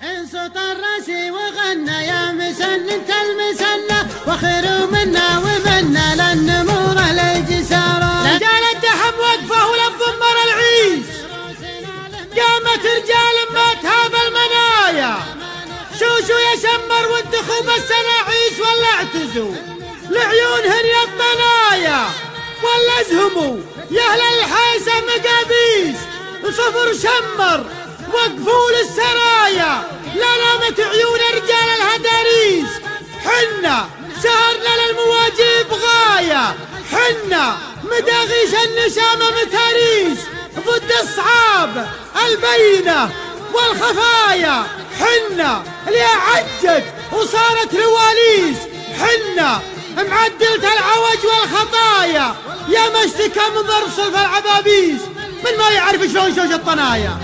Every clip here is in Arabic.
انصت الراسي وغنى يا مسن انت المسنة وخير منا ومنا للنمور للجسارة. رجال الدحم وقفه وللضمر العيش قامت رجال ما تهاب المنايا. شوشو يشمر والدخوب السناعيش ولا اعتزوا لعيونهن يا الطنايا ولا ازهموا يا اهل الحيسة مقابيس صفر شمر وقفوا للسرايا. لا نامت عيون رجال الهداريس حنا سهرنا للمواجيب غاية. حنا مداغيش النشامة متاريس ضد الصعاب البينة والخفايا. حنا اللي عجت وصارت رواليس. حنا معدلت العوج والخطايا يا مشتكى من ضرب صلف العبابيس من ما يعرف شلون شوش الطنايا.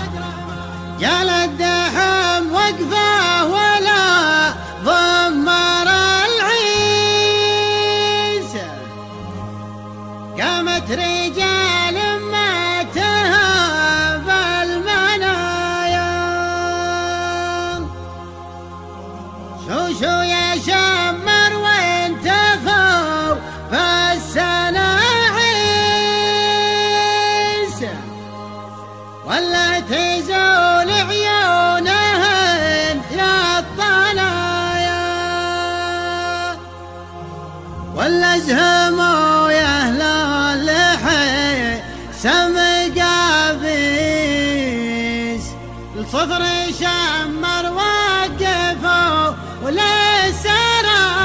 يا للدحم وقفه ولا ضمر العيس قامت رجال ما تهاب المنايا. شوشو يشمر وانتفوا فالسناعيس ولا تزول عيونهن يا الطنايا ولا ازهموا يا اهل اللحي سمقابيس. الصفر شمر وقفوا وللسرايا.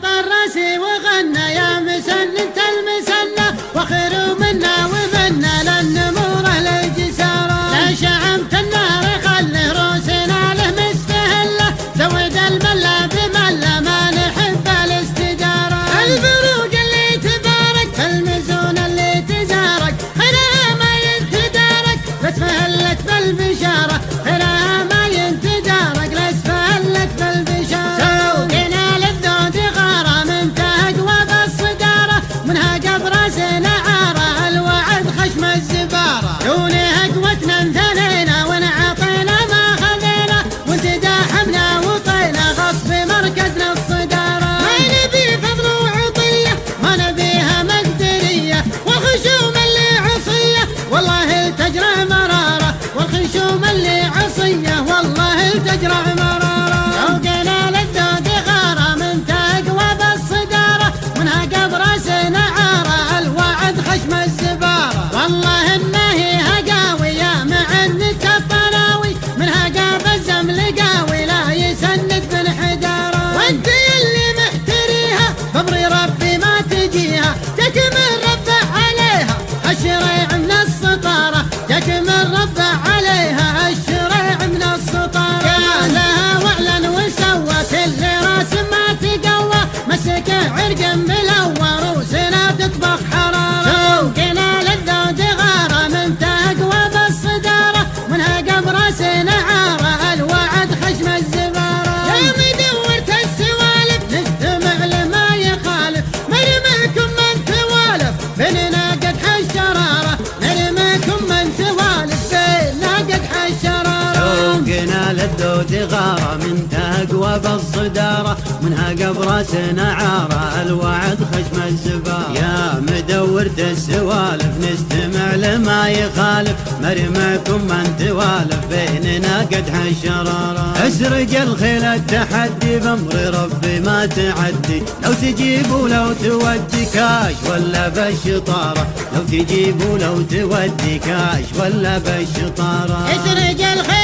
الراسي وغنى يا مسن انت المسنة وخير منا ومنا للنمور للجسارة. لا شعمت النار خله روسنا له مستهلة زود الملا بملا ما نحب الاستدارة. البروق اللي تبارك فالمزون اللي تزارك خيرها ما ينتدارك بس فهلت بالبشارة. خيرها ما ينتدارك بس فهلت بالبشارة. سوقنا للذود غارة من تقوى بالصدارة منها قبر سنعارة الوعد خشم الزبارة. دونها قوتنا انثنينا ونعطينا ما خذينا وانتداحمنا وطينا غصب مركزنا الصدارة. ما نبي فضل وعطية ما نبيها مقدرية والخشوم اللي عصية والله تجرع مرارة. والخشوم اللي عصية والله تجرع مرارة. شوقنا للذود غارة من تقوى بالصدارة منها قبر سنعارة الوعد خشم الزبارة. والله انه هقاوي يا معنك الطناوي منها قاب الزمل قاوي لا يسند بالحدارة. وانت اللي محتريها بامر ربي ما تجيها جاك من ربع عليها الشريع من السطارة. جاك من ربع عليها الشريع من السطارة. قال لها واعلن وسوت اللي راس ما تقوى مسك عرق ملور وسنا تطبخ حرارة. شوقنا للذود غارة من تقوى بالصدارة منها قبر سنعارة الوعد خشم الزبارة. يا مدورة السوالف نستمع لما يخالف مرميكم من توالف بيننا قدح الشرارة. نرميكم من توالف بيننا قدح الشرارة. شوقنا للذود غارة من تقوى بالصدارة منها قبر سنعارة الوعد خشم الزبارة. يا مدورة السوالف نستمع لما يخالف مرماكم من توالف بيننا قدح الشرارة. اسرق الخيل التحدي بامر ربي ما تعدي لو تجيب ولو تودي كاش ولا بالشطارة. لو تجيب ولو تودي كاش ولا بالشطارة. اسرق الخيل